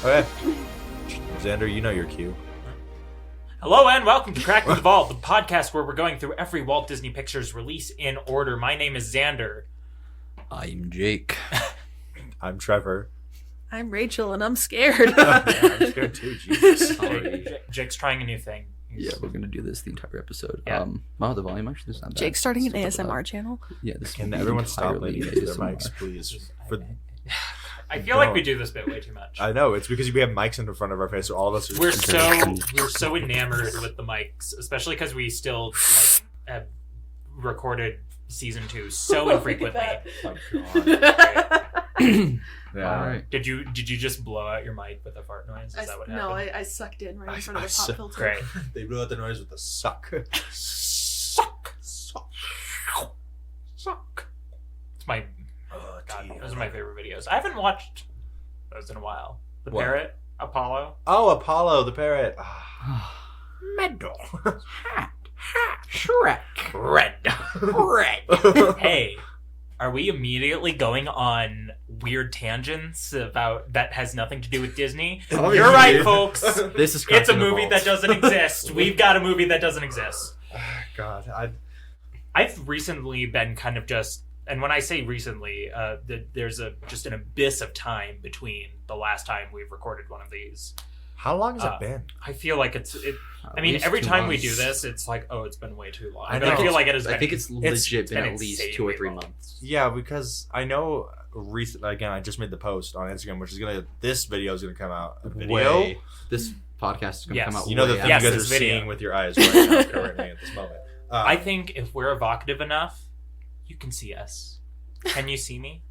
Okay. Xander, you know your cue. Hello and welcome to Cracking the Vault, the podcast where we're going through every Walt Disney Pictures release in order. My name is Xander. I'm Jake. I'm Trevor. I'm Rachel, and I'm scared. Yeah, I'm scared too, Jesus. Jake's trying a new thing. Yeah, we're gonna do this the entire episode. Yeah. Wow, the volume actually is not bad. Jake's starting an Let's ASMR channel. Yeah, this Can will be everyone stop entirely letting into their ASMR. mics, please? I feel like we do this bit way too much. I know, it's because we have mics in the front of our face, so all of us are We're so enamored with the mics, especially because we still have recorded season 2 so infrequently. Oh my God. Yeah. All right. Did you just blow out your mic with a fart noise? Is that what happened? No, I sucked in right in front of I the pop suck. filter. Great. They blew out the noise with a suck. Suck. It's my God, those are my favorite videos. I haven't watched those in a while. The What? Parrot, Apollo. Oh, Apollo, the parrot. Medal. Shrek. Red. Hey, are we immediately going on weird tangents about that has nothing to do with Disney? Oh, You're yeah. right, folks. This is It's a Cracking the movie Vault. that doesn't exist. We've got a movie that doesn't exist. God, I've recently been kind of just, and when I say recently, there's just an abyss of time between the last time we've recorded one of these. how long has it been? I feel like At I mean, least every 2 time we months. do this, it's like, oh, it's been way too long. I But I know. feel like it has been. I think it's legit been been at least insanely 2 or 3 long. months. Yeah, because I know recently, again, I just made the post on Instagram, which is this video is gonna come out. A video? Way. This podcast is gonna Yes. come out. You know the way thing Yes, you guys are this video. seeing with your eyes right now, currently at this moment. I think if we're evocative enough, you can see us. Can you see me?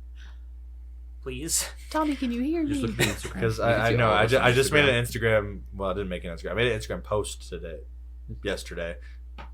Please. Tommy, can you hear Just me? look at Instagram. because You can I see know all of us on I just made Instagram. an Instagram. Well, I didn't make an Instagram. I made an Instagram post yesterday,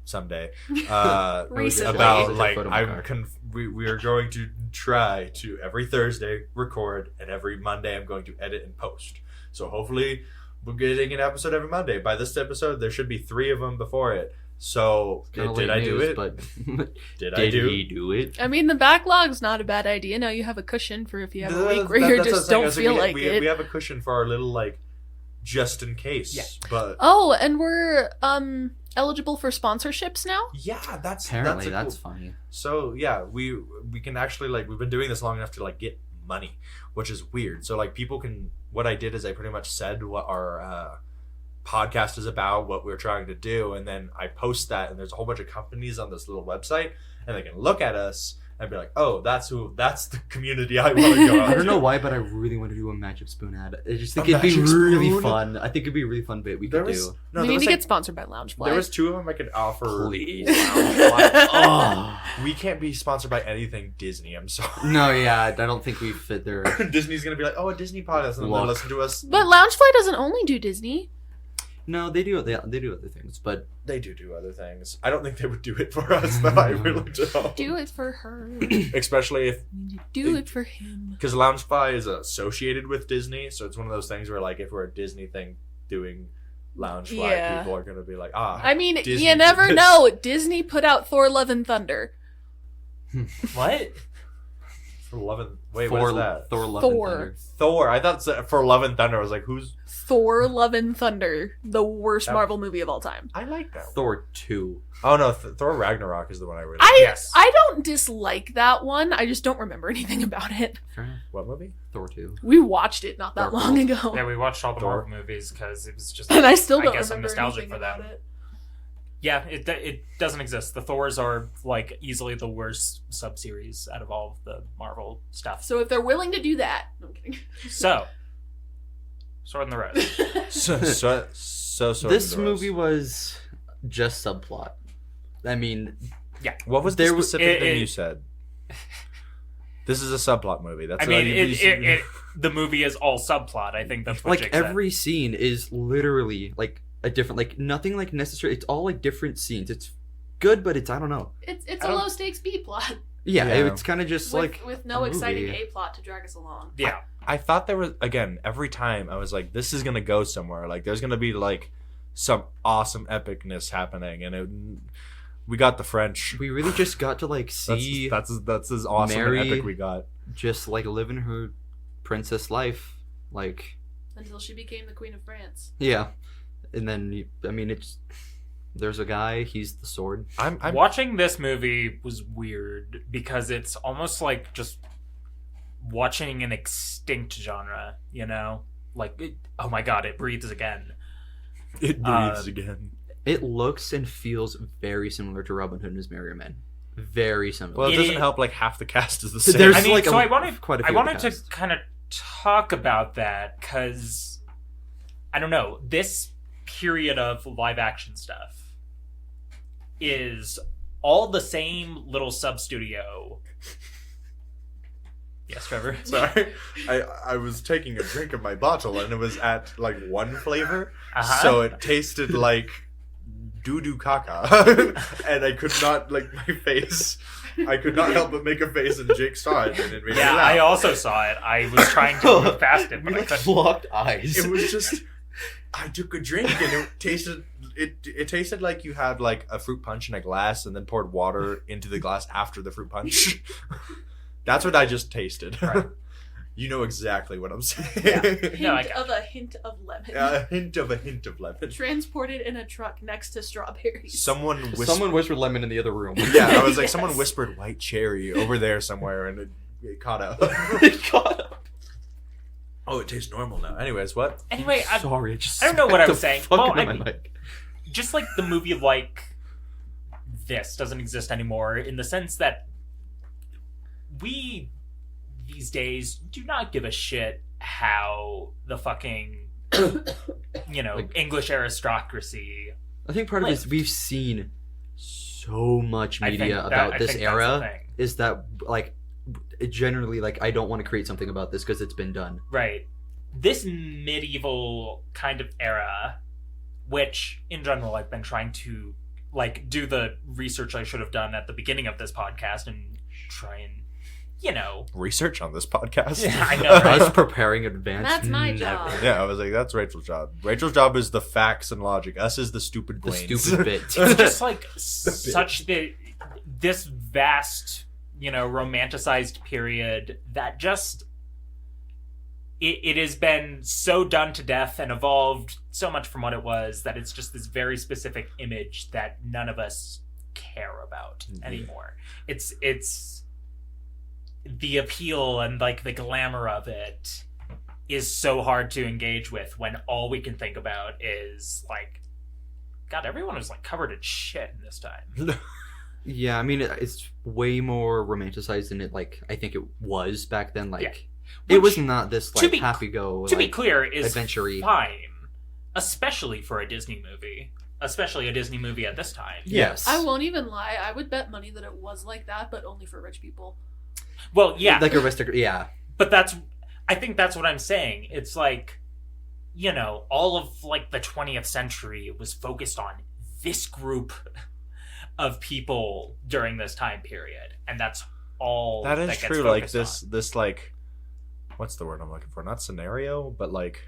someday, Recently. about It's a like photo of my car. we are going to try to every Thursday record, and every Monday I'm going to edit and post. So hopefully we're getting an episode every Monday. By this episode, there should be 3 of them before it. So Kinda did late I do news, it? But Did did I do? he do it? I mean, the backlog's not a bad idea. Now you have a cushion for if you have a Th- week where that- you that's what just I'm saying. I don't was feel like we it. We have a cushion for our little just in case. Yeah. But Oh, and we're eligible for sponsorships now. yeah, that's Apparently, a that's cool. funny. So yeah, we can actually we've been doing this long enough to get money, which is weird. So people can. What I did is I pretty much said what our podcast is about, what we're trying to do, and then I post that, and there's a whole bunch of companies on this little website, and they can look at us and be like, oh, that's the community I want to go out I don't know to. why, but I really want to do a Magic Spoon ad. I just think A it'd be Magic really Spoon? fun. I think it'd be a really fun bit we There could was do. no, we there need was to get sponsored by Loungefly. there was 2 of them I could offer. Please. Oh. We can't be sponsored by anything Disney. I'm sorry. No, yeah, I don't think we fit their. Disney's gonna be like, oh, a Disney podcast, and then they'll Look. listen to us. But Loungefly doesn't only do Disney. No, they do. They do other things, but They do other things. I don't think they would do it for us, though. I really don't. Do it for her. Especially if Do it for him. because Loungefly is associated with Disney, so it's one of those things where if we're a Disney thing doing Loungefly, Yeah. people are gonna be like, ah. I mean, Disney you did never this. know. Disney put out Thor: Love and Thunder. What? For Love and Wait, what is that? Thor, Love Thor. and Thunder. Thor. I thought for Love and Thunder. I was like, who's? Thor: Love and Thunder, the worst That- Marvel movie of all time. I like that. Thor 2. Oh no, Thor Ragnarok is the one I really. Yes. I don't dislike that one. I just don't remember anything about it. Fair enough. What movie? Thor 2. We watched it not that Thor long Cool. ago, Yeah, we watched all the Thor. Marvel movies because it was just. and I still don't guess I'm remember nostalgic anything for them. about it. Yeah, it doesn't exist. The Thors are easily the worst sub-series out of all of the Marvel stuff. So if they're willing to do that, no, I'm kidding. So, Sword in the Road. So This movie was just subplot. I mean, What was the There was- specific thing it- you said? This is a subplot movie. That's I all mean, you- the movie is all subplot. I think that's what like Jake said. every scene is literally a different, nothing necessary. It's all Different scenes. It's good, but it's I don't know. It's I a don't- low stakes B plot Yeah, Yeah. it's kind of just with no a exciting movie. A plot to drag us along. Yeah. I thought there was again every time I was like, this is gonna go somewhere. There's gonna be some awesome epicness happening, and we got the French. We really just got to see That's as awesome Mary- and epic we got. just living her princess life. Until she became the Queen of France. Yeah, and then there's a guy. He's the sword. I'm Watching this movie was weird because it's almost like just watching an extinct genre, you know? Like, oh my god, it breathes again. It breathes again. It looks and feels very similar to Robin Hood and His Merry Men. Very similar. Well, it It doesn't is- help. Like half the cast is the same. There's I mean, like so I wanted quite a I few. wanted to kind of talk about that because I don't know, this period of live action stuff is all the same little sub studio. Yes, Trevor. Sorry, I was taking a drink of my bottle and it was at like one flavor, Uh-huh. so it tasted like doo-doo caca, and I could not my face. I could not help but make a face, and Jake saw it, and it made Yeah, me laugh. I also saw it. I was trying to move past it, but I couldn't. locked eyes. It was just I took a drink and it tasted it tasted like you had like a fruit punch in a glass and then poured water into the glass after the fruit punch. That's what I just tasted. Right. You know exactly what I'm saying. Hint No, I- of a hint of lemon. A hint of lemon. Transported in a truck next to strawberries. Someone whispered. Someone whispered lemon in the other room. Yeah, I was like, Yes. someone whispered white cherry over there somewhere, and it caught up. Oh, it tastes normal now. Anyways, what? Anyway, Sorry, I I don't know what I smacked was the saying. fuck Well, out of I- my mic. just like the movie like this doesn't exist anymore in the sense that we these days do not give a shit how the fucking Like- English aristocracy. I think part of it is we've seen so much I think media that- about I this think that's the era. thing. Is that like it generally like I don't want to create something about this because it's been done. Right. This medieval kind of era, which in general I've been trying to like do the research I should have done at the beginning of this podcast and try and Research on this podcast. Yeah, I know, I right? was preparing advance. That's my never. job. Yeah, I was like, that's Rachel's job. Rachel's job is the facts and logic. Us is the stupid The brains. stupid bit. It's just like such this vast romanticized period that just it has been so done to death and evolved so much from what it was that it's just this very specific image that none of us care about anymore. It's the appeal and like the glamour of it is so hard to engage with when all we can think about is like, God, everyone was like covered in shit in this time. Yeah, I mean it's way more romanticized than it like I think it was back then. Like Yeah. it was Which, not this to like be- happy go. To be like, clear, is adventure-y. fine, especially for a Disney movie, especially a Disney movie at this time. yes, I won't even lie. I would bet money that it was like that, but only for rich people. Well, yeah, like aristocrat. Yeah, but I think that's what I'm saying. It's like, all of like the 20th century was focused on this group of people during this time period, and that's all That is gets true. Like focused this like, what's the word I'm looking for? Not scenario, but like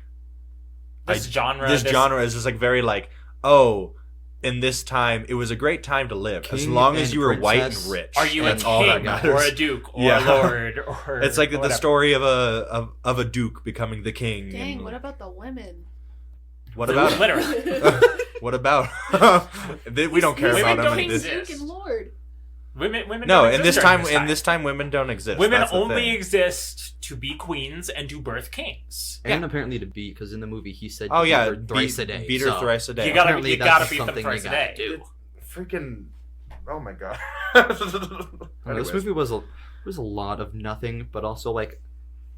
on. This genre. this genre is just like very like, oh, in this time it was a great time to live as King long as and you were white and princess. rich. Are you That's a all that king matters. or a duke or Yeah. a lord or? It's like the whatever. story of a duke becoming the king. Dang, and what about the women? what about Literally. what about we don't care Women about don't them in this. exist. Duke and Lord. Women No, don't in this exist time, during in this time, women don't exist. women That's the only thing. exist to be queens and to birth kings. and apparently to beat because in the movie he said Oh to yeah, beat her thrice a day. beat her so thrice a day. You gotta apparently you that's gotta just beat them something thrice you a gotta day. do. Freaking! Oh my god! This movie was a lot of nothing, but also like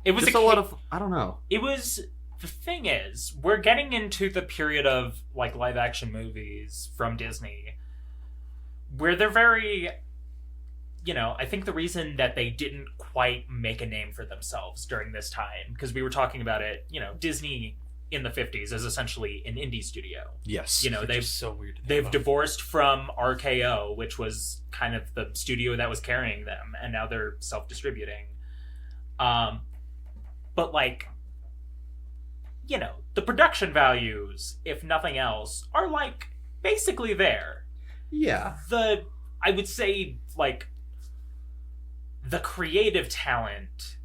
It was just a lot of I don't know. It was the thing is we're getting into the period of like live action movies from Disney where they're very I think the reason that they didn't quite make a name for themselves during this time, because we were talking about it, Disney in the 50s is essentially an indie studio. Yes. They've so weird. They've divorced from RKO, which was kind of the studio that was carrying them, and now they're self-distributing. But like, the production values, if nothing else, are like basically there. Yeah. I would say like the creative talent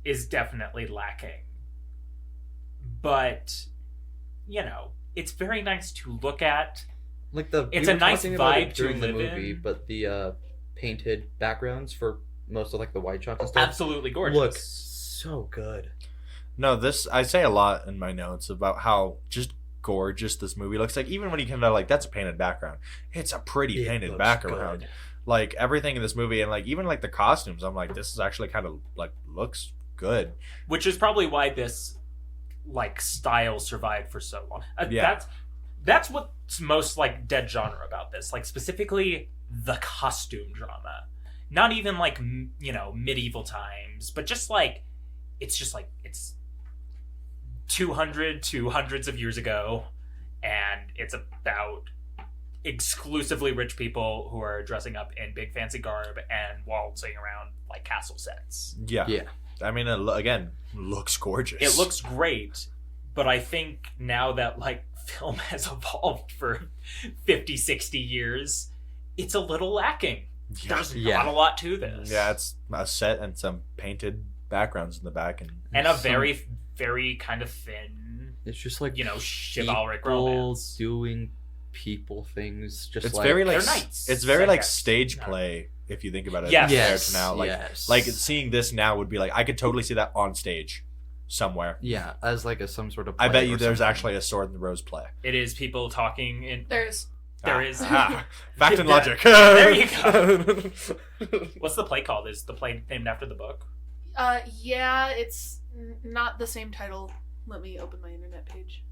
is definitely lacking. but you know, it's very nice to look at. Like It's we a were nice talking about it vibe to during the live movie, in. but the painted backgrounds for most of like the wide shots and stuff Absolutely gorgeous. look so good. No, I say a lot in my notes about how just gorgeous this movie looks. Like even when you come out, like that's a painted background. It's a pretty It painted looks background. good. Like everything in this movie, and like even like the costumes, I'm like, this is actually kind of like looks good. Which is probably why this like style survived for so long. Yeah. That's what's most like dead genre about this. Like specifically the costume drama. Not even like you know, medieval times, but just like it's 200 to hundreds of years ago, and it's about exclusively rich people who are dressing up in big fancy garb and waltzing around like castle sets. Yeah. Yeah. I mean, again, looks gorgeous. It looks great, but I think now that like film has evolved for 50, 60 years, it's a little lacking. Yeah. There's Yeah. not a lot to this. Yeah, it's a set and some painted backgrounds in the back, and a Some- very, very kind of thin, It's just like you know, chivalric people romance. doing people things. Just it's like very like They're knights, it's very I like guess. stage No. play if you think about it. Yes. compared yes, to now, like yes. like seeing this now would be like I could totally see that on stage somewhere. yeah, as like some sort of. I play bet you or there's something. actually a Sword in the Rose play. It is people talking in. There is. Fact and Yeah. logic. There you What's the play called? Is the play named after the book? Yeah, it's not the same title. Let me open my internet page.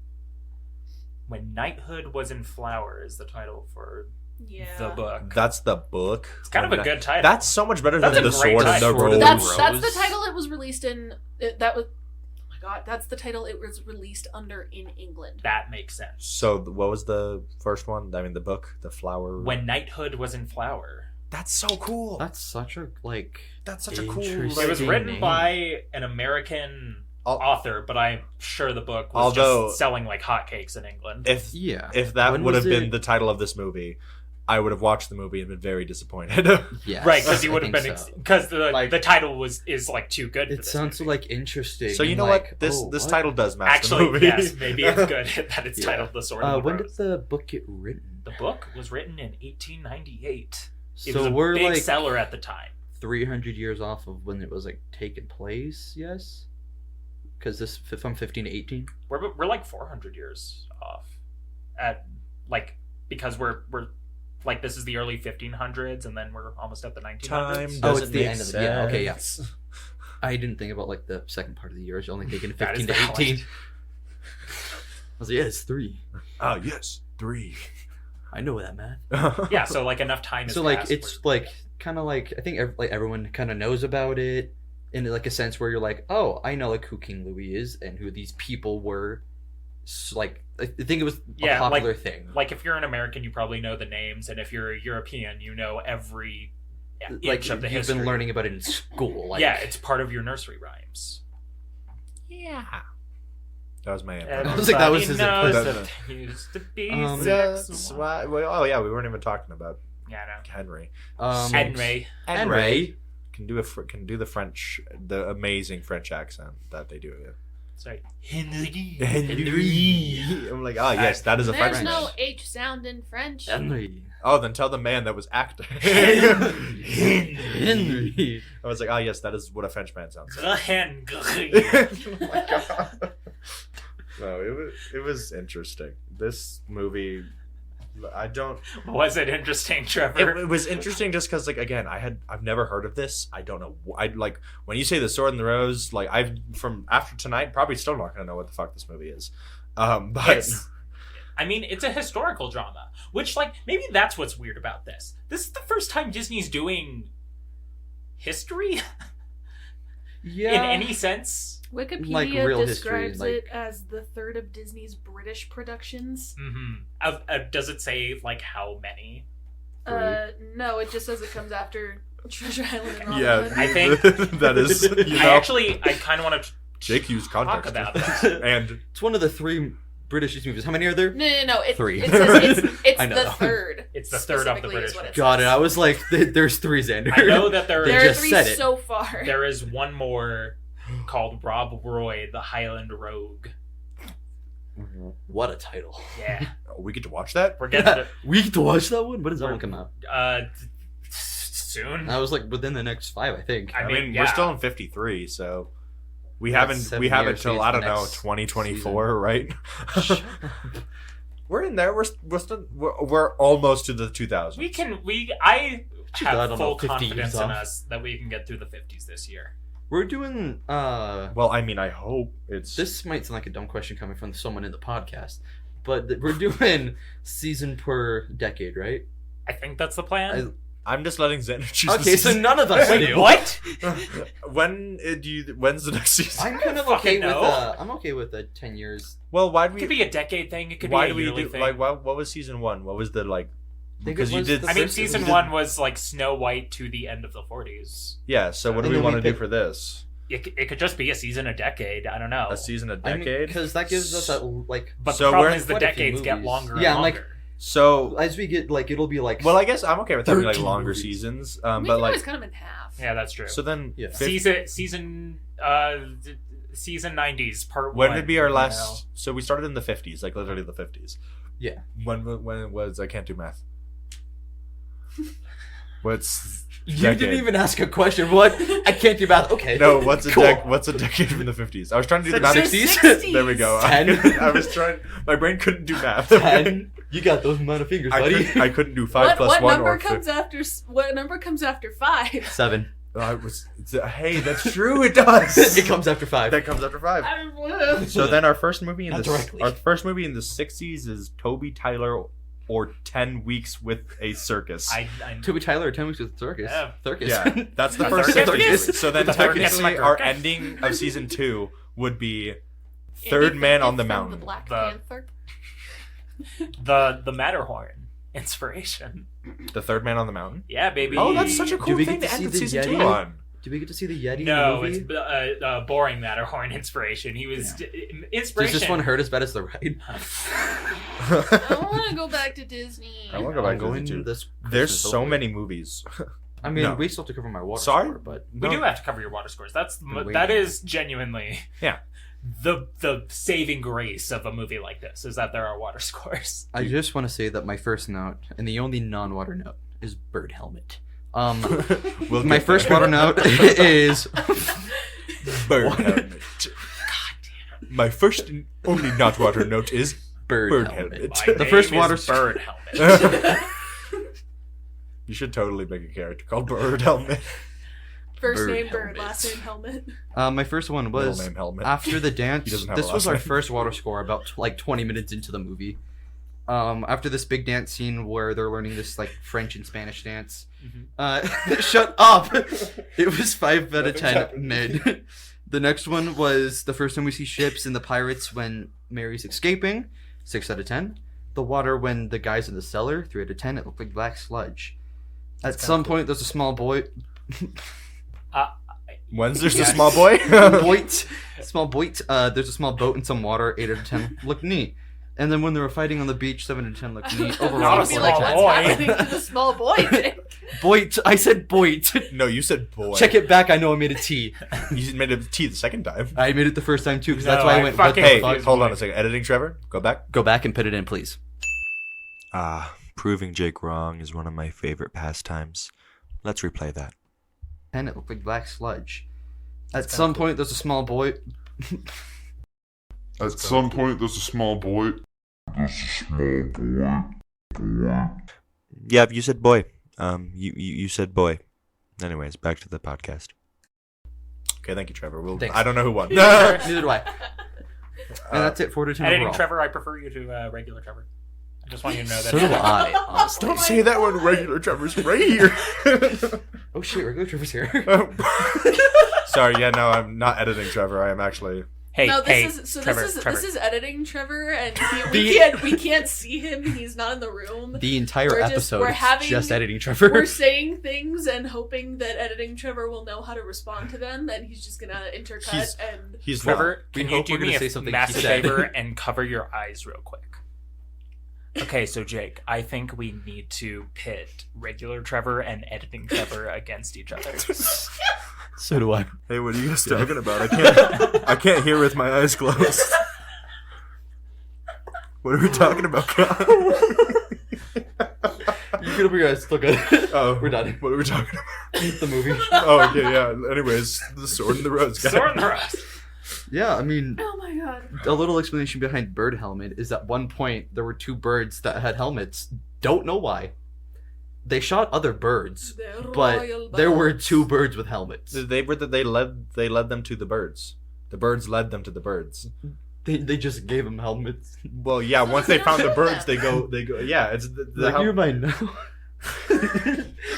When Knighthood Was in Flower is the title for Yeah. the book. That's the book. It's kind of a good title. That's so much better That's than a the great Sword and the title. Sword and Rose. the That's the Rose. title it was released in. That was. Oh my god, that's the title it was released under in England. That makes sense. So what was the first one? I mean, the book, the flower. When Knighthood Was in Flower. That's so cool. That's such a like. That's such a cool. Interesting. It was written name. by an American Al- author, but I'm sure the book was Although- just selling like hotcakes in England. If Yeah. if that When would was have been it- the title of this movie, I would have watched the movie and been very disappointed. Yes, Right, because you I would have think been so. because the Like- the title is like too good. For It this sounds movie. like interesting. So you and know like, what? This oh, this what? title does match Actually, the movie. yes, maybe it's good that it's Yeah. titled The Sword and the When Rose. did the book get written? The book was written in 1898. It So was a we're big like seller at the time. 300 years off of when it was like taking place. Yes, because this from 15 to 18. We're like 400 years off, at like because we're like this is the early 1500s, and then we're almost at the 1900s. Time Oh, doesn't it's the make end of the- yeah, okay, yeah. sense. I didn't think about like the second part of the year. I was only thinking That is 15 to valid. 18. I was like, yeah, it's 3. Oh yes, 3. I know that math. Yeah, so like enough time. So has like passed it's where- like kind of like I think like everyone kind of knows about it in like a sense where you're like, oh, I know like who King Louis is and who these people were. So, like I think it was Yeah, a popular thing. like if you're an American, you probably know the names, and if you're a European, you know every Like inch of the you've history. been learning about it in school. Like, Yeah, it's part of your nursery rhymes. Yeah. That was my Everybody I was like, that was his knows input. that there used to be That's six. why. Well, oh yeah, we weren't even talking about Yeah, I know. Henry. Henry. Henry. Can do the French, the amazing French accent that they do. Sorry. Henry. Henry. I'm like, oh yes, that is a There's French. no H sound in French. Henry. Oh, then tell the man that was acting. Henry. I was like, oh yes, that is what a French man sounds like. Henry. Oh my God. No, it was interesting. This movie, I don't. Was it interesting, Trevor? It was interesting just because, like, again, I've never heard of this. I don't know. I like when you say the Sword and the Rose. Like, from after tonight, probably still not gonna know what the fuck this movie is. But I mean, it's a historical drama, which, like, maybe that's what's weird about this. This is the first time Disney's doing history Yeah. in any sense. Wikipedia Like real history, describes like- it as the third of Disney's British productions. Does it say, like, how many? No, it just says it comes after Treasure Island and Robin yeah, Hood. I think- that is. You know, I kind of want to Jake used talk context about clues. that. and It's one of the 3 British movies. How many are there? No. It, 3. It says it's I know. the third. It's the third of the specifically is British what it Got it. says. I was like, there's 3, Xander. I know that They There are just 3 said it. so far. there is one more called Rob Roy, the Highland Rogue. What a title. Yeah, We get to watch that. we're getting to We get to watch that one? When does that one come out? soon. That was like within the next 5, I think. I I mean, mean, yeah. we're still in 53, so we That's haven't 7 we have years, until so I it's don't the know next 2024, right? We're in there. We're almost to the 2000s. I I don't have know, full 50 years confidence in off. us that we can get through the 50s this year. We're doing Well, I mean, I hope it's this might sound like a dumb question coming from someone in the podcast, but we're doing season per decade, right? I think that's the plan. I'm just letting Xander choose. the Okay, so season. none of us Wait, do. what? When's the next season? I'm kind of Fucking okay with no. I'm okay with 10 years. Well, why It do could we? be a decade thing. It could Why be a do we yearly do thing. like what was season 1? What was the like? think Because it you was did. the I mean, first- season we did- 1 was like Snow White to the end of the 40s. Yeah. So what do And we then want we to do pick- for this? It could just be a season a decade. I don't know. A season a I mean, decade? because that gives us that like. But So the problem we're- is the quite a few decades get movies. longer Yeah, and I'm like- longer. So As we get like, it'll be like. well, I guess I'm okay with having like 13 longer movies. seasons. We But can like always cut them in half. Yeah, that's true. so then Yeah. Season 90s part when 1. would be our you last? So we started in the 50s, like literally the 50s. Yeah. When it was? I can't do math. What's You decade? didn't even ask a question. What? I can't do math. Okay. No, what's a Cool. What's a decade from the 50s? I was trying to do the Said math. 60s? There we go. 10. I was trying. My brain couldn't do math. 10. You got those amount of fingers, I buddy. couldn't do 5 plus what 1 number or comes after? What number comes after 5? 7. hey, that's true. It does. It comes after 5. That comes after 5. I would. So then our first movie in Not the directly. our first movie in the 60s is Toby Tyler or 10 Weeks with a Circus. I Toby Tyler or 10 Weeks with Circus. Yeah. Circus. Yeah, that's the A first circus. 50s. So then The circus technically and a our circus. ending of season 2 would be Third Man on the From Mountain. The Black The- Panther. the Matterhorn inspiration. The Third Man on the Mountain. Yeah, baby. Oh, that's such a cool we thing get to to end see the the season 2 Yeti? on. Do we get to see the Yeti No, in the it's movie? boring Matterhorn inspiration. He was Does inspiration. this one hurt as bad as the ride? I want to go back to Disney. I wanna go back I'm to going Disney too. this There's Christmas, so hopefully. many movies. I mean, No. we still have to cover my water Sorry? score, but We do have to cover your water scores. Been That waiting. is genuinely Yeah. the saving grace of a movie like this is that there are water scores. I just want to say that my first note, and the only non-water note, is bird helmet. We'll My get first there. water note is Bird What? helmet. My first and only not water note is bird, Bird helmet. helmet. My The name first is water bird helmet. You should totally make a character called Bird Helmet. First Bird name Bird, helmet. last name Helmet. My first one was Middle name Helmet. after the dance. He doesn't have This a was last our name. first water score about like 20 minutes into the movie. After this big dance scene where they're learning this like French and Spanish dance. Shut up! It was 5 out of Nothing's 10 happened. mid. The next one was the first time we see ships and the pirates when Mary's escaping. 6 out of 10. The water when the guy's in the cellar. 3 out of 10. It looked like black sludge. At That's some kinda cool. point, there's a small boy. When's there's Yes. a small boy? Small boat. There's a small boat in some water. 8 out of 10 looked neat. And then when they were fighting on the beach, 7 out of 10 looked neat. Not Overall, a I feel small like boy. what's happening to the small boy thing. Boit. I said boit. No, you said boy. Check it back. I know I made a T. You made a T the second time. I made it the first time too, because that's No, why I I went. fucking- What the Hey, fuck? hold on a second. Editing, Trevor. Go back. Go back and put it in, please. Proving Jake wrong is one of my favorite pastimes. Let's replay that. And it looked like black sludge. At kinda some cool. point, there's a small boy. At some point, there's a small boy. Yeah, you said boy. You said boy. Anyways, back to the podcast. Okay, thank you, Trevor. Thanks. I don't know who won. Neither do I. And that's it for 10 Editing overall. Trevor, I prefer you to regular Trevor. I just want you to know that. So do I, honestly. Don't say that when regular Trevor's right here. Oh shit, regular Trevor's here. Sorry, yeah, no, I'm not editing Trevor. I am actually. Hey, No, hey, this is Trevor, this Trevor. is editing Trevor, and The- we can't see him. He's not in the room. The entire We're just- episode we're is having- just editing Trevor. We're saying things and hoping that editing Trevor will know how to respond to them, and he's just gonna intercut He's- and. He's Trevor, We can you hope do we're gonna me say a something he massive said. favor and cover your eyes real quick? Okay, so Jake, I think we need to pit regular Trevor and editing Trevor against each other. So do I. Hey, what are you guys talking about? I can't hear with my eyes closed. What are we talking about? You get over your eyes. Look at it. Oh, We're done. What are we talking about? The movie. Oh, okay, yeah. Anyways, the Sword in the Rose guy. Sword in the Rose. Yeah, I mean, Oh my god. a little explanation behind bird helmet is at one point there were two birds that had helmets. Don't know why. They shot other birds, The but royal there were birds. two birds with helmets. They led them to the birds. The birds led them to the birds. They just gave them helmets. Well, yeah. So Once they they don't found the show birds, them. they go. Yeah, it's the Like, you're mine now.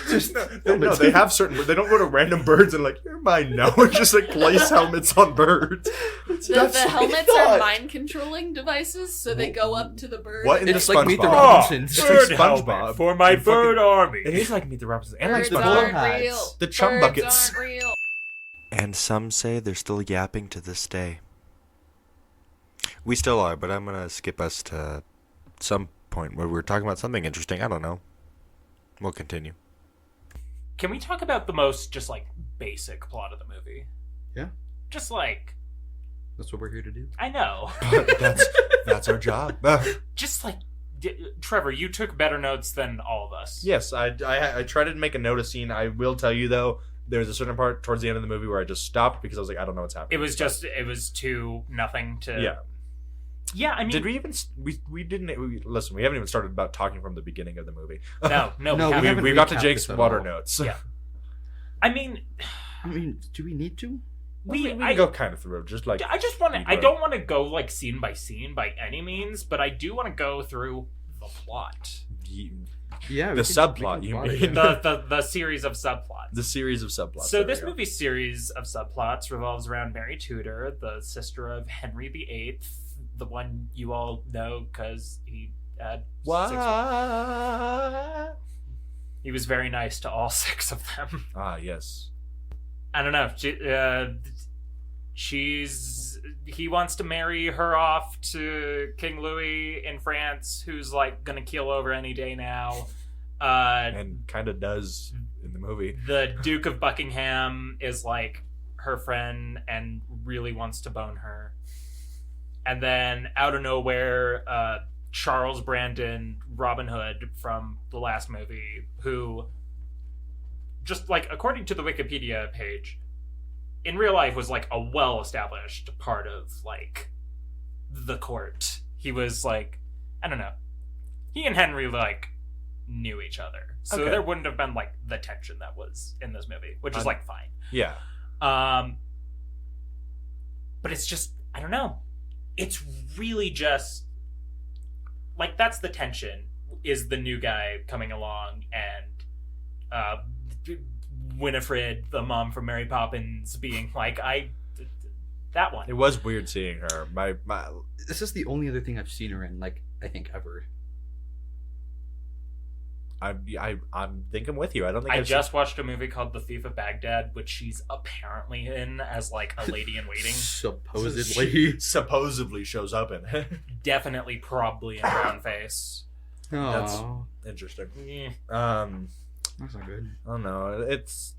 Just no, they have certain. They don't go to random birds and like you're mine now. And just like place helmets on birds. The That's what I helmets thought. are mind controlling devices, so they go up to the bird. What in and It's the like Meet the SpongeBob? Robinsons. It's Bird like helmet SpongeBob. for my You fucking- bird army. It is like Meet the Robinsons and like birds the SpongeBob. bowler aren't hats. real. The chum Birds buckets. aren't real. And some say they're still yapping to this day. We still are, but I'm gonna skip us to some point where we're talking about something interesting. I don't know. We'll continue. Can we talk about the most just like basic plot of the movie? Yeah. Just like That's what we're here to do. I know. But that's our job. Just like Trevor, you took better notes than all of us. Yes, I tried to make a note of scene. I will tell you though, there's a certain part towards the end of the movie where I just stopped because I was like, I don't know what's happening. It was too nothing to. Yeah. Yeah, I mean, Did we even we didn't listen? We haven't even started about talking from the beginning of the movie. No, No, we we haven't. haven't we got to recapped Jake's this at water all. notes. Yeah. I mean, I mean, do we need to? we can go kind of through just like I just want to. Keep I going. don't want to go like scene by scene by any means, but I do want to go through the plot, Yeah, The subplot, you mean. the series of subplots. the series of subplots. So There we this go. movie's series of subplots revolves around Mary Tudor, the sister of Henry VIII, the one you all know because he had he was very nice to all 6 of them. Ah, yes. I don't know. He wants to marry her off to King Louis in France, who's like gonna keel over any day now. And kind of does in the movie. The Duke of Buckingham is like her friend and really wants to bone her. And then out of nowhere, Charles Brandon, Robin Hood from the last movie, who just like according to the Wikipedia page, in real life was like a well-established part of like the court. He was like, I don't know. He and Henry like knew each other. So Okay. there wouldn't have been like the tension that was in this movie, which is like fine. Yeah. But it's just I don't know. It's really just like that's the tension is the new guy coming along and Winifred, the mom from Mary Poppins, being like that one. It was weird seeing her. My This is the only other thing I've seen her in, like, I think ever. I think I'm with you. I don't think I I've just watched a movie called The Thief of Baghdad, which she's apparently in as like a lady in waiting. Supposedly. She supposedly shows up in it. Definitely, probably in brown face. That's- Oh, Interesting. Eh. that's not good. I don't know. It's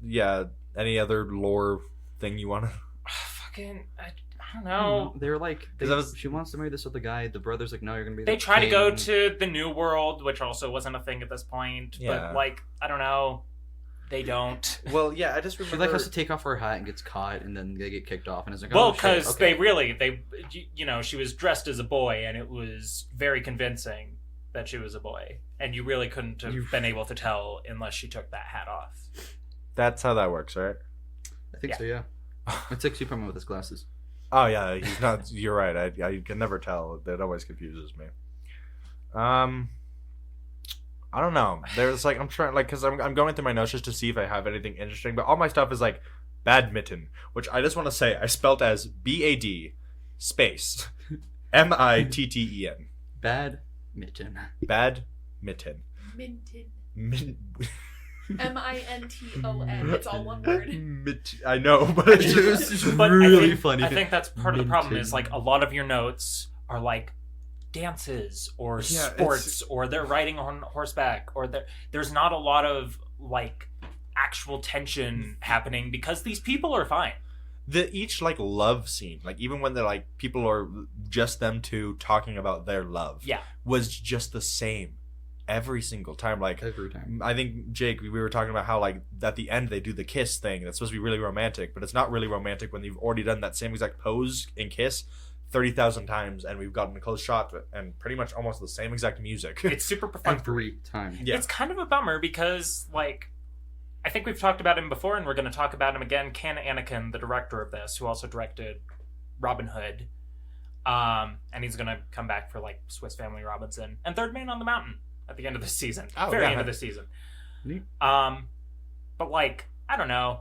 any other lore thing you want to? Fucking, I don't know. They're like, 'Cause I was- she wants to marry this other guy. The brother's like, no, you're gonna be. They the try to go king. to the New World, which also wasn't a thing at this point. Yeah. But like, I don't know. They don't. Well, yeah. I just She remember. like has to take off her hat and gets caught, and then they get kicked off, and it's like, Well, oh, shit, because okay. they she was dressed as a boy, and it was very convincing that she was a boy, and you really couldn't have been able to tell unless she took that hat off. That's how that works, right? I think so, yeah. It's like Superman with his glasses. Oh yeah, he's not. You're right. I can never tell. That always confuses me. I don't know. There's like I'm trying because I'm going through my notes just to see if I have anything interesting, but all my stuff is like badminton, which I just want to say I spelt as BAD space MITTEN. Badminton. Badminton. Minton. Min- MINTON. It's all one word. I know, but it's It was just, just But really funny. I think that's part of the problem. Minton. Is like a lot of your notes are like dances or Yeah, sports or they're riding on horseback or there's not a lot of like actual tension happening because these people are fine. each like love scene, like even when they're like people are just them two talking about their love, Yeah. was just the same every single time. Like Every time. I think Jake, we were talking about how like at the end they do the kiss thing. That's supposed to be really romantic, but it's not really romantic when you've already done that same exact pose and kiss 30,000 times, and we've gotten a close shot and pretty much almost the same exact music. It's super perfunctory. Every time. Yeah. It's kind of a bummer because, like, I think we've talked about him before, and we're going to talk about him again. Ken Anakin, the director of this, who also directed Robin Hood, and he's going to come back for like Swiss Family Robinson and Third Man on the Mountain at the end of this season. Oh, Very yeah. end of this season. Neat. But like, I don't know.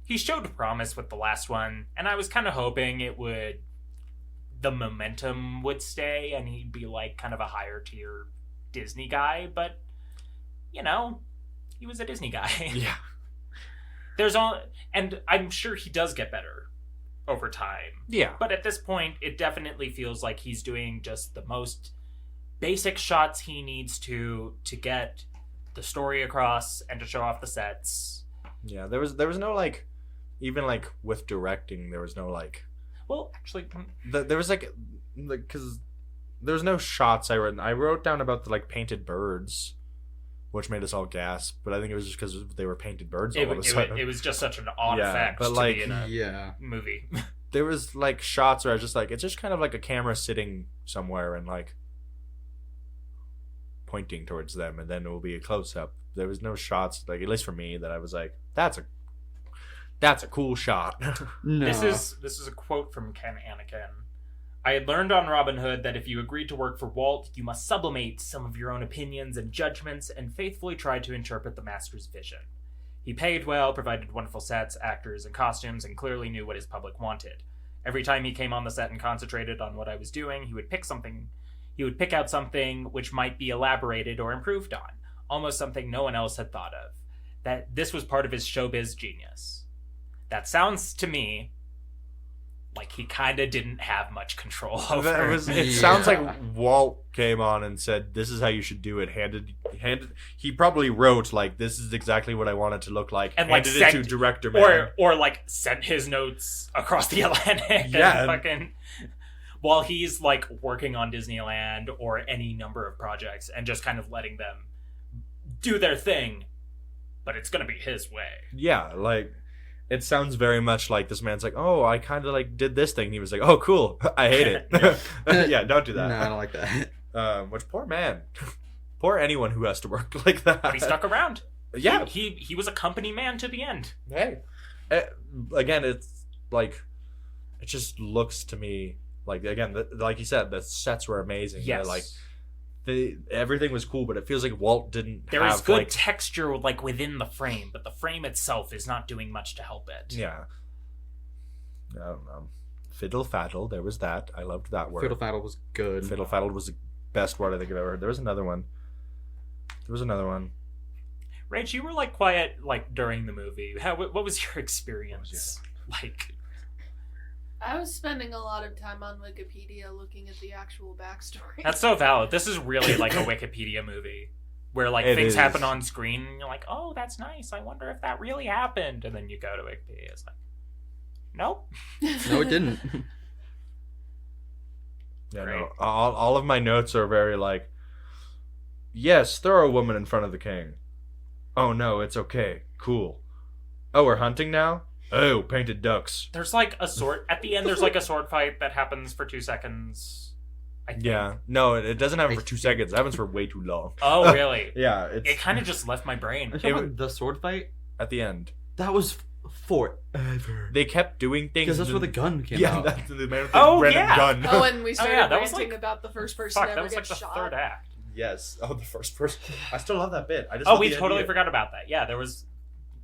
He showed promise with the last one, and I was kind of hoping the momentum would stay, and he'd be like kind of a higher tier Disney guy. But you know, he was a Disney guy. Yeah. And I'm sure he does get better over time. Yeah. But at this point, it definitely feels like he's doing just the most basic shots he needs to get the story across and to show off the sets. Yeah. There was no like, even like with directing, there was no like. Well, actually, There was like because there was no shots I wrote down about the like painted birds, which made us all gasp. But I think it was just because they were painted birds all of a sudden. it was just such an odd Yeah, effect but, to like, be in a Yeah. movie. There was like shots where I was just like, it's just kind of like a camera sitting somewhere and like pointing towards them, and then it will be a close up. There was no shots, like at least for me, that I was like, that's a cool shot. No. This is a quote from Ken Anakin. I had learned on Robin Hood that if you agreed to work for Walt, you must sublimate some of your own opinions and judgments and faithfully try to interpret the master's vision. He paid well, provided wonderful sets, actors, and costumes, and clearly knew what his public wanted. Every time he came on the set and concentrated on what I was doing, he would pick out something which might be elaborated or improved on, almost something no one else had thought of. That this was part of his showbiz genius. That sounds to me like he kind of didn't have much control over. It sounds like Walt came on and said, this is how you should do it. He probably wrote like, this is exactly what I want it to look like, And, like, handed it to sent- director man. or like sent his notes across the Atlantic. Yeah. And fucking while he's like working on Disneyland or any number of projects and just kind of letting them do their thing, but it's gonna be his way. Yeah, like it sounds very much like this man's like, oh, I kind of like did this thing. And he was like, oh, cool. I hate it. Yeah, don't do No, I that. don't like that. Which poor man. Poor anyone who has to work like that. But he stuck around. Yeah. He was a company man to the end. Hey. Again, it's like, it just looks to me like, again, like you said, the sets were amazing. Yes. Like, everything was cool, but it feels like Walt didn't There have is good like, texture like within the frame, but the frame itself is not doing much to help it. yeah. I don't know. Fiddle faddle, there was that. I loved that word. Fiddle Faddle was good. Fiddle faddle was the best word I think I've ever heard. There was another one. Rach, you were like quiet like during the movie. What was your experience like? I was spending a lot of time on Wikipedia looking at the actual backstory. That's so valid. This is really like a Wikipedia movie where like It things is. happen on screen and you're like, oh, that's nice. I wonder if that really happened. And then you go to Wikipedia. It's like, nope. No, it didn't. Yeah, Great. no. All of my notes are very like, yes, throw a woman in front of the king. Oh no, it's okay. Cool. Oh, we're hunting now? Oh, painted ducks. There's like a sword at the end. There's like a sword fight that happens for 2 seconds. I think. Yeah. No, it doesn't happen for 2 seconds. It happens for way too long. Oh, really? Yeah, it's It kind of just left my brain. Are you talking about the sword fight? at the end. That was forever. They kept doing things. Because that's where the and- gun came Yeah, out. that's the man with the Oh, random yeah. gun. Oh, and we started yeah, that was, ranting like- about the first person Fuck, to that ever was like get the shot. third act. Yes. Oh, the first person. I still love that bit. I just Oh, love we the totally idea. forgot about that. Yeah, there was.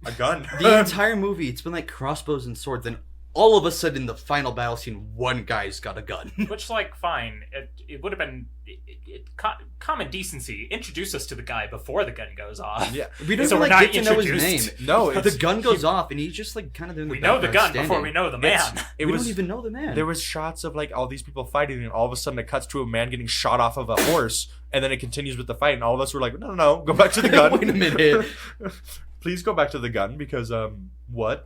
A gun. The entire movie, it's been like crossbows and swords, and all of a sudden, in the final battle scene, one guy's got a gun. Which, like, fine. It would have been common decency. Introduce us to the guy before the gun goes off. Yeah. We don't So even we're like, not get to know his name. introduced. No, it's, The gun goes off, and he's just like kind of doing the We know the gun background before we standing. know the man. It We was don't even know the man. There was shots of like all these people fighting, and all of a sudden it cuts to a man getting shot off of a horse, and then it continues with the fight, and all of us were like, no, go back to the gun. Wait a minute. please go back to the gun because what What?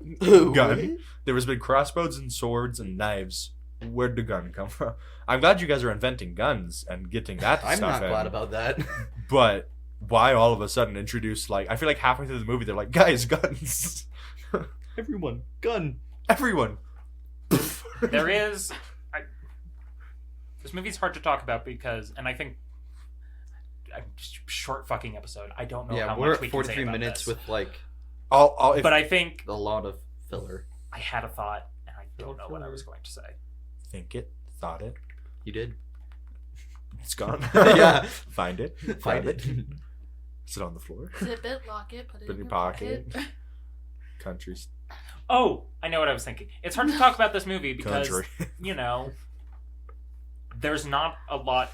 gun? There has been crossbows and swords and knives. Where'd the gun come from? I'm glad you guys are inventing guns and getting that I'm stuff not in. glad about that. But why all of a sudden introduce like I feel like halfway through the movie they're like, guys, guns. Everyone, gun. Everyone. There is. This movie's hard to talk about because, and I think, short fucking episode. I don't know Yeah, how we're much we at can 43 say about minutes this. with like If, But I think a lot of filler. I had a thought, and I don't know what I was going to say. think it, thought it, You did. it's gone. Yeah. Find it, Find grab it. sit on the floor. Zip it, lock it, put it Put in in your your pocket. pocket. Countries, Oh, I know what I was thinking. It's hard to talk about this movie because country. you know, there's not a lot.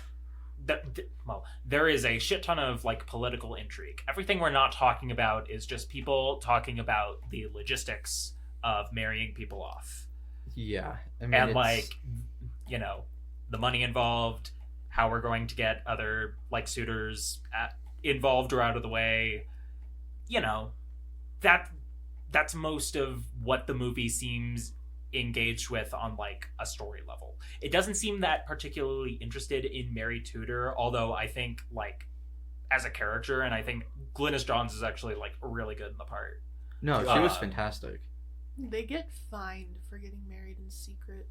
There is a shit ton of like political intrigue. Everything we're not talking about is just people talking about the logistics of marrying people off, Yeah. I mean, and it's- like, you know, the money involved, how we're going to get other like suitors involved or out of the way. You know, that's most of what the movie seems engaged with on like a story level. It doesn't seem that particularly interested in Mary Tudor, although I think like as a character, and I think Glynis Johns is actually like really good in the part. No, she was uh, fantastic. They get fined for getting married in secret.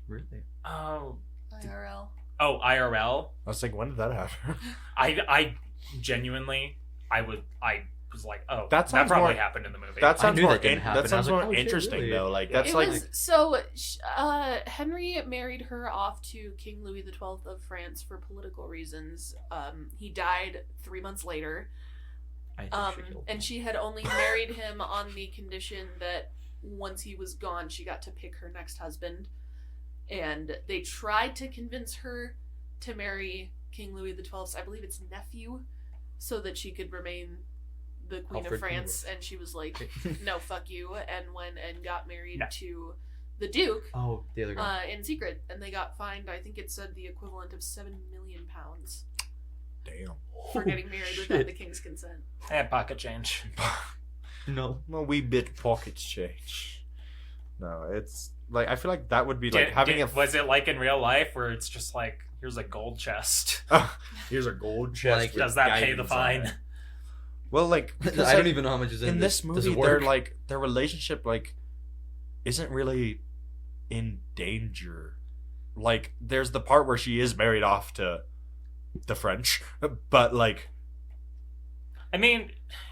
Really. Oh, IRL. IRL. I was like, when did that happen? I genuinely, I was like, oh, That sounds probably more- happened in the movie. That sounds knew more. that didn't happen. That I was sounds like, more oh, shit, interesting really? though. Like Yeah. that's It like was so. Henry married her off to King Louis XII of France for political reasons. He died 3 months later. And she had only married him on the condition that once he was gone, she got to pick her next husband. And they tried to convince her to marry King Louis XII's, I believe it's nephew, so that she could remain the Queen Alfred of France. And she was like, no, fuck you, and went and got married No. to the Duke Oh, the other guy. in secret. And they got fined, I think it said the equivalent of £7 million damn. for getting married without the king's consent. And pocket change. No. A wee bit pocket change. No, it's like I feel like that would be like having a. Was it like in real life where it's just like, here's a gold chest? Here's a gold chest. Like, with Does that pay the diamonds on fine? it. Well, like I because, don't like, even know how much is in this Does movie, it they're work? like their relationship like isn't really in danger. Like there's the part where she is married off to the French, but like I mean,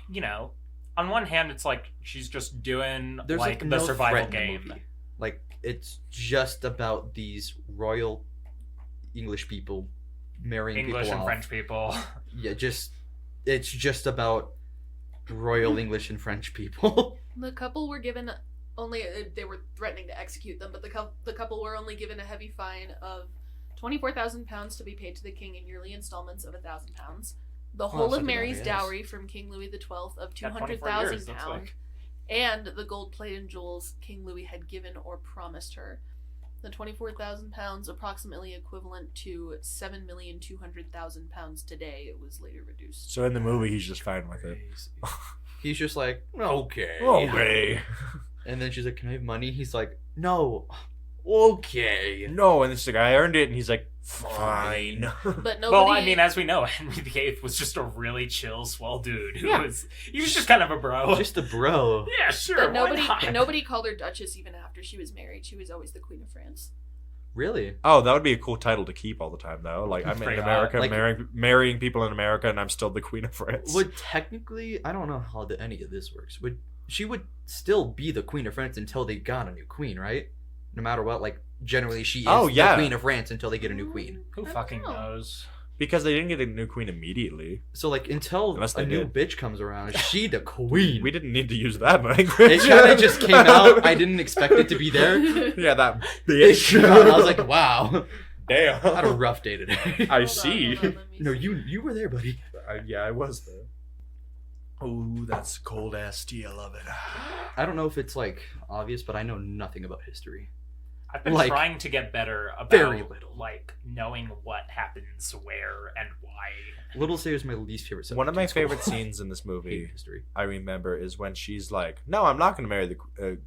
you know, on one hand, it's like she's just doing There's like the no survival threat in the game. movie. Like it's just about these royal English people marrying English people and off. French people. Yeah, it's just about royal English and French people. The couple were given only they were threatening to execute them, but the couple were only given a heavy fine of £24,000 to be paid to the king in yearly installments of £1,000. The whole that's of not too Mary's bad, yes. dowry from King Louis XII of Yeah, 24 years, that's £200,000, like- and the gold plate and jewels King Louis had given or promised her. The £24,000, approximately equivalent to £7,200,000 today, it was later reduced. so in the movie he's just fine with it. He's just like, okay. Okay. And then she's like, can I have money? He's like, no. Okay. No, and it's like I earned it, and he's like, fine. But nobody. Well, I mean, as we know, Henry VIII was just a really chill, swell dude. He was just kind of a bro. Just a bro. Yeah, sure. But why not? nobody called her Duchess even after she was married. She was always the Queen of France. Really? Oh, that would be a cool title to keep all the time, though. Like I'm in Pretty America, hot. Like- marrying people in America, and I'm still the Queen of France. Would technically, I don't know how any of this works. She would still be the Queen of France until they got a new queen, right? No matter what, like generally she is Oh, yeah. the Queen of France until they get a new queen. Who I don't fucking know. knows? Because they didn't get a new queen immediately. So like until Unless a they new did. bitch comes around, she the queen. We didn't need to use that language. It kind of just came out. I didn't expect it to be there. Yeah, that I bitch. was like, wow, damn. I had a rough day today. I Hold on, see. hold on, let me No, see. you were there, buddy. Yeah, I was there. Oh, that's cold ass tea. I love it. I don't know if it's like obvious, but I know nothing about history. I've been Like, trying to get better about very little. like knowing what happens where and why. Little Caesar is my least favorite subject. One of my in school. favorite scenes in this Hate movie, history. I remember, is when she's like, "No, I'm not going to marry the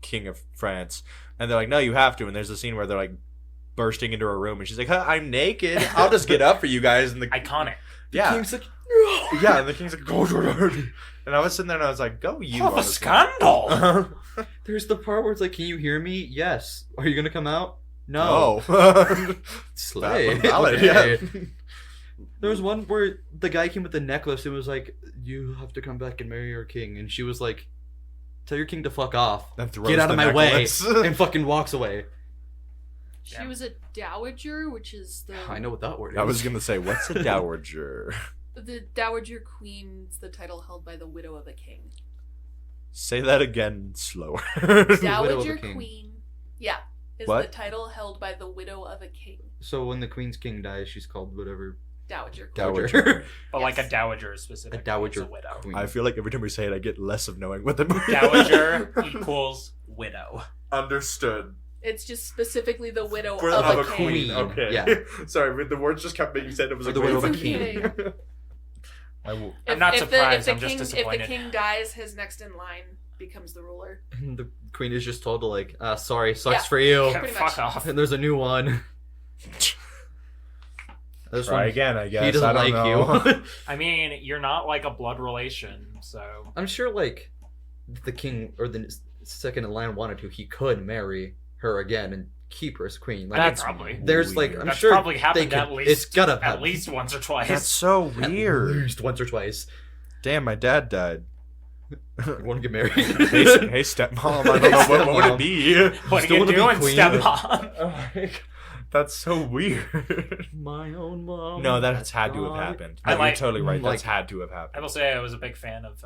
king of France," and they're like, "No, you have to." And there's a scene where they're like bursting into her room, and she's like, "Huh, I'm naked. I'll just get up for you guys." And the Iconic. yeah, King's like, yeah, and the king's like, "Go, and I was sitting there and I was like, "Go, you." What a honestly. scandal! There's the part where it's like, "Can you hear me? Yes. Are you gonna come out? No. Oh. Slay. Valid, Okay. yeah. There was one where the guy came with the necklace and was like, "You have to come back and marry your king," and she was like, "Tell your king to fuck off. Then throws Get out of the my necklace. way," and fucking walks away. She was a dowager, which is the I know what that word is. I was gonna say, what's a dowager? the dowager queen's the title held by the widow of a king. Say that again slower. widow of a Dowager king. queen, yeah, is What? the title held by the widow of a king. So when the queen's king dies, she's called whatever. Dowager queen. Dowager. But like a Yes. dowager specifically. A dowager is a widow. queen. I feel like every time we say it, I get less of knowing what the movie. Dowager equals widow. Understood. It's just specifically the widow For of a a king. queen. Okay. Yeah. Sorry, but the words just kept being said. It was For a the widow of a It's king. okay. I will. I'm not surprised, The I'm just king, disappointed. If the king dies, his next in line becomes the ruler. And the queen is just told to like, sorry, sucks Yeah. for you. Yeah, Pretty fuck much. off. And there's a new one. This Try one, again, I guess. he doesn't I don't like know. you. I mean, you're not like a blood relation, so I'm sure, like, if the king or the second in line wanted to, he could marry her again and keep her as queen. Like, That's probably. there's like, I'm That's sure probably they happened could, at least. it's gotta at happen. least once or twice. That's so At weird. least once or twice. Damn, my dad died. You want to get married? hey, hey, stepmom. I don't know what would it be. What are Still you wanna be doing, queen. stepmom? That's so weird. My own mom. No, that's had to have happened. I No, like- you're totally right. That's like- had to have I happened. will say I was a big fan of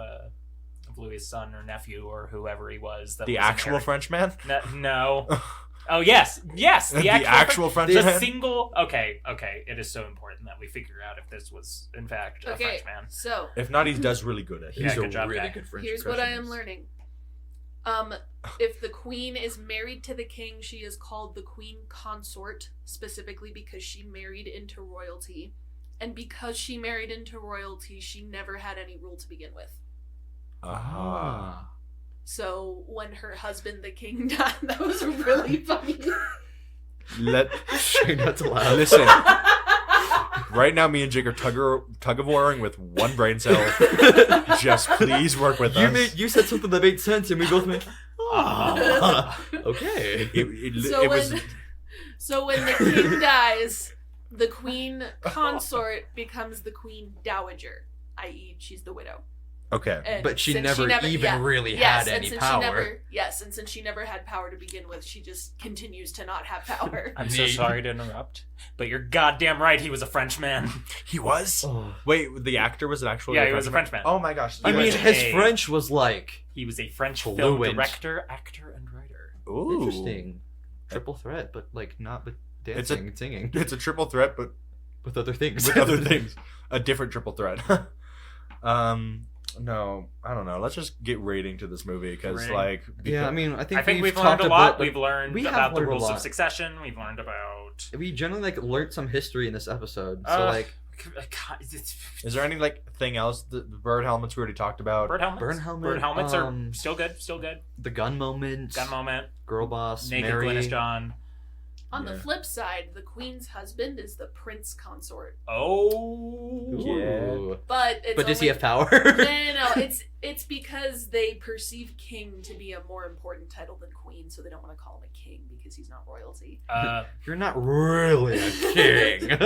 Louis' son or nephew or whoever he was. That The was actual inherit- French man? No. Oh yes, the The actual French the man? single. Okay. It is so important that we figure out if this was in fact a Okay, French man. so If not, he does really good at it. Yeah, He's a good job, really guy. good French here's what I am impressionist. learning. If the queen is married to the king, she is called the queen consort, specifically because she married into royalty. And because she married into royalty, she never had any rule to begin with. Ah. So when her husband, the king, died, that was really funny. Let Try not to laugh. listen. Right now, me and Jake are tug of warring with one brain cell. Just please work with us. You said something that made sense, and we both made. Ah. Okay. So Was when the king dies, the queen consort becomes the queen dowager, i.e., she's the widow. okay. And But she since never even yeah, really yes, had and any since power. and since she never had power to begin with, she just continues to not have power. I'm so Neat. sorry to interrupt, but you're goddamn right. He was a Frenchman. He was. Oh. Wait, the actor was an actual. Yeah, he was a Frenchman. Oh my gosh. I He mean, was his a- French was like He was a French film Fluent. director, actor, and writer. Ooh. interesting, triple threat, but like not with It's a- dancing and singing, It's a triple threat, but with other things. with other things. A different triple threat. No, I don't know. Let's just get rating to this movie because, Rating. like, Yeah, I mean, I think we've learned talked a lot. about- We've learned we have about the learned a rules of lot. succession. We've learned about. we generally like learned some history in this episode. So Uh, like God, it's- is there any like thing else? The bird helmets we already talked about. bird helmets. Burn helmet, Bird helmets are um, still good. Still good. the gun moment, Gun moment. girl boss, Naked Mary. Glynis John. On the Yeah. flip side, the queen's husband is the prince consort, Oh. Ooh. but it's But does he only- have power? No. It's because they perceive king to be a more important title than queen, so they don't want to call him a king because he's not royalty. You're not really a king.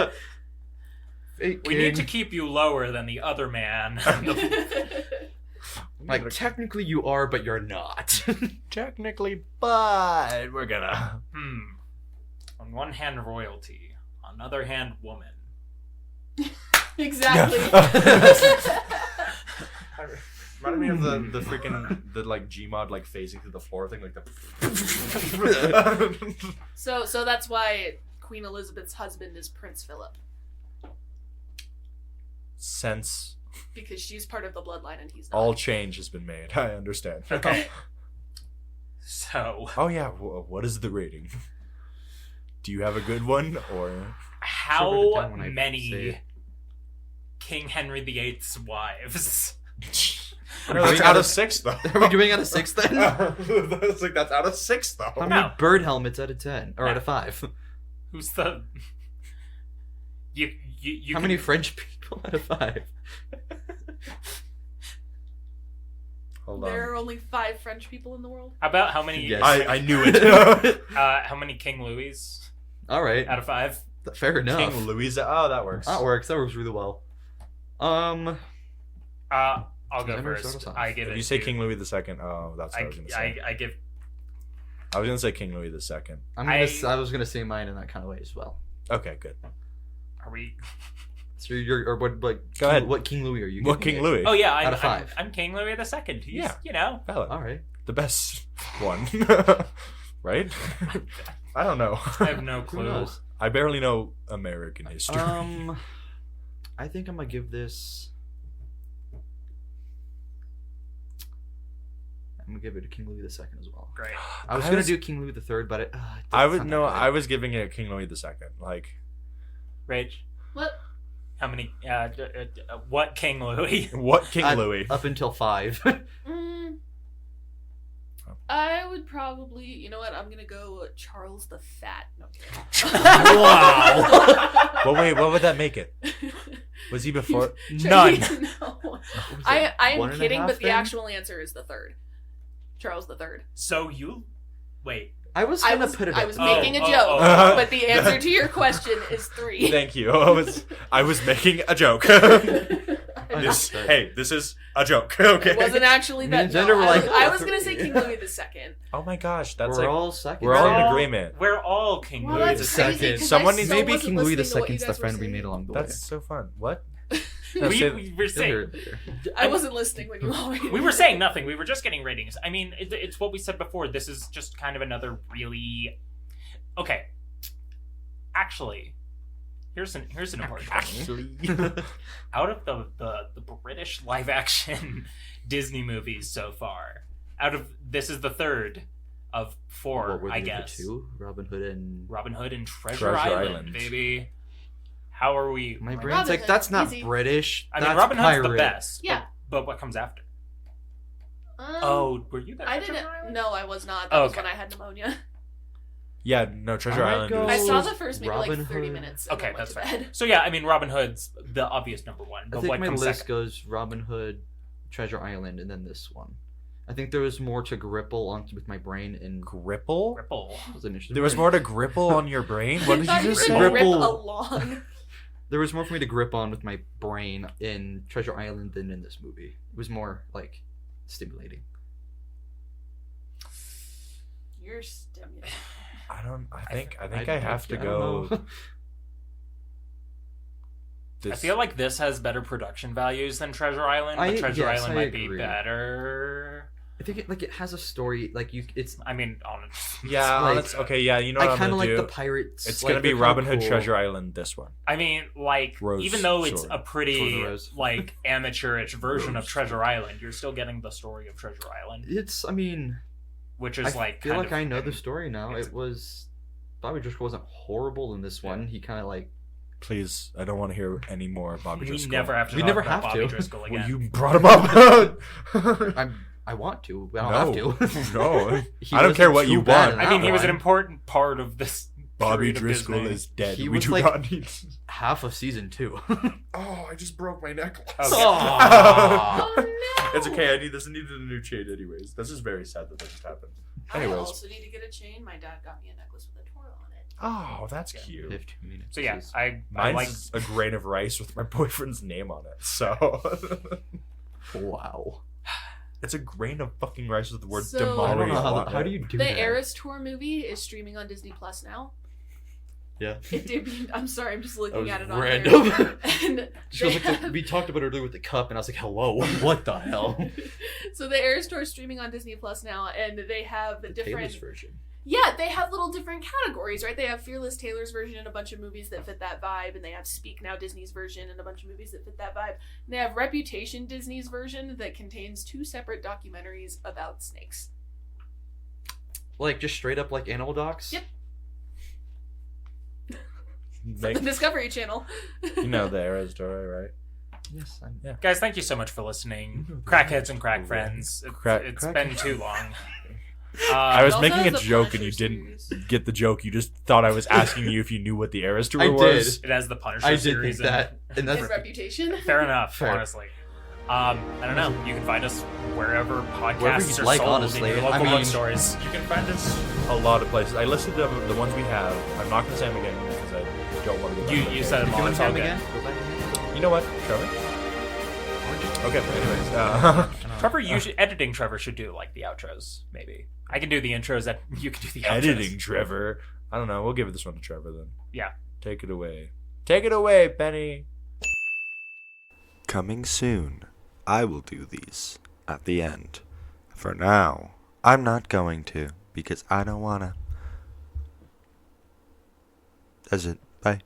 Fake We need to king. keep you lower than the other man. Like technically you are, but you're not. Technically, but we're gonna. On one hand, royalty. On the other hand, woman. Exactly. Reminded me of the freaking like Gmod like phasing through the floor thing, like the. So that's why Queen Elizabeth's husband is Prince Philip, Since because she's part of the bloodline and he's not. all change has been made, I understand. Okay. So, Oh yeah, what is the rating? Do you have a good one or? Sure, write it how down when I say many it. King Henry VIII's wives? No, that's out of 6 though. Are we doing out of 6 then? That's like that's out of 6 though. How No. many bird helmets out of 10? Or No. out of 5? Who's the? You How can- many French people out of 5? Hold There on. are only 5 French people in the world. How about how many? Yes. I knew it. How many King Louis Alright. out of 5? Fair enough. King Louisa. Oh, that works. That works really well. I'll go Never showed first. us off. I give If it. you say to- King Louis II, oh, that's what I was gonna say. I give. I was gonna say King Louis II. I was gonna say mine in that kind of way as well. Okay, good. Are we? So you're or what like Go ahead. What King Louis are you? What giving King it? Louis? Oh yeah, Out of 5. I'm King Louis II. He's, Yeah. you know. Valid. All right. The best one, right? I don't know. I have no Who clue. knows? I barely know American history. I think I'm gonna give this. I'm gonna give it to King Louis II as well. Great. I was gonna do King Louis III, but it I doesn't would sound no. that good. I was giving it King Louis II. Like Rach, What? how many? What King Louis? what King Louis? Up until 5. I would probably, you know what? I'm gonna go Charles the Fat. No, I'm kidding. Wow. Well, wait. What would that make it? Was he before? None. No. I am 1.5 kidding, but the then? actual answer is the 3rd. Charles the 3rd. So you, wait. I was I gonna was put it. I up was there. making a Oh, joke, oh, oh. but the answer to your question is 3. Thank you. I was making a joke. This, hey, this is a joke. Okay. It wasn't actually Me that. and Xander were like, I was gonna say King Louis II. Oh my gosh, that's We're like all second. we're all We're in all- agreement. We're all King Well, Louis that's II. crazy. 'cause Someone I needs- so Maybe wasn't King Louis listening to what you II's the guys were friend we saying. made along the way. That's so fun. What? We say- were You'll hear saying it later. I wasn't listening when you all we were saying nothing. We were just getting ratings. I mean, it's what we said before. This is just kind of another really okay. Actually, here's an important thing. Out of the British live action Disney movies so far, this is the 3rd of 4, What were I the other guess. 2? Robin Hood and Robin Hood and Treasure Treasure Island, Island. baby. How are we? my Robin brain's like Hood, that's not easy. British. I mean, that's Robin Hood's the pirate. best. Yeah. But what comes after? Oh, were you there? I for Treasure didn't. Island? No, I was not. That was Okay. when I had pneumonia. Yeah, no, Treasure I might Island. go- I Is, saw was the first maybe Robin like 30 Hood- minutes. And Okay, then went that's to fair. bed. So yeah, I mean, Robin Hood's the obvious number 1. I But think what my comes list second? goes Robin Hood, Treasure Island, and then this one. I think there was more to grapple on with my brain in Gripple? Ripple. was initially There was more to gripple on your brain. What did I you thought just you say? said rip Ripple. along. There was more for me to grip on with my brain in Treasure Island than in this movie. It was more like stimulating. You're stimulating. I don't. I think I don't have to know. go. This, I feel like this has better production values than Treasure Island, but Treasure yes, Island I might be agree. better. I think it has a story like you. It's I mean, honestly. Yeah. like- Honest, okay. Yeah. You know what I I'm kind of gonna like do? the pirates. It's like, gonna be they're kinda Robin Hood cool. Treasure Island. This one. I mean, like, Rose even though it's sword. a pretty, Sword of Rose. like, amateurish version Rose of Treasure Island, you're still getting the story of Treasure Island, It's. I mean, which is, I like, feel kind like of, I know the story now. it's- It was Bobby Driscoll wasn't horrible in this one. He kind of like Please, I don't want to hear any more Bobby We Driscoll. never have to We talk never about have Bobby to. Driscoll again. Well, you brought him up. I want to, but I don't have to. No. He I don't care wasn't what too you bad want. in I that mean, he was an one. important part of this. Bobby period of Driscoll Disney. is dead. He we was do like- not need. half of season 2. Oh, I just broke my necklace. Okay. Oh no! It's okay. I needed a new chain, anyways. This is very sad that just happened. I Anyways. also need to get a chain. My dad got me a necklace with a twirl on it. Oh, that's Yeah. cute. 15 minutes. So yeah, This is- I Mine's like. a grain of rice with my boyfriend's name on it. So wow. it's a grain of fucking rice with the word So- I demolish don't know on how it. do you do The that? Eras Tour movie is streaming on Disney Plus now. Yeah. It debuted. I'm sorry, I'm just That looking was at it on random. there. And She was they like, have- we talked about it earlier with the cup, and I was like, "Hello, what the hell?" So the Eras Tour is streaming on Disney Plus now, and they have The different. Taylor's version. Yeah, they have little different categories, right? They have Fearless Taylor's version and a bunch of movies that fit that vibe, and they have Speak Now Disney's version and a bunch of movies that fit that vibe. And they have Reputation Disney's version that contains 2 separate documentaries about snakes. Like, just straight up, like, animal docs? Yep. Make- The Discovery Channel. you know the era story, right? Yes, I'm... Yeah. Guys, thank you so much for listening. Crackheads and crack friends. It's been too long. I was It also making a has the joke and Punisher you didn't series. get the joke. You just thought I was asking you if you knew what the Era story I was. did. It has the Punisher I did series think that. And And that's... Reputation. Fair enough, Fair. honestly. I don't know. You can find us wherever podcasts Wherever you'd are like, sold honestly. in your local I mean- bookstores. You can find us a lot of places. I listed the ones we have. I'm not going to say them again because I don't want to go back. You said them If you all. want It's to all him good. again, go back again. You know what, Trevor? Okay, anyways. Trevor, editing Trevor should do like the outros, maybe. I can do the intros, that you can do the outros. Editing Trevor. I don't know. We'll give this one to Trevor then. Yeah. Take it away. Take it away, Benny. Coming soon. I will do these at the end. For now, I'm not going to because I don't wanna. That's it. Bye.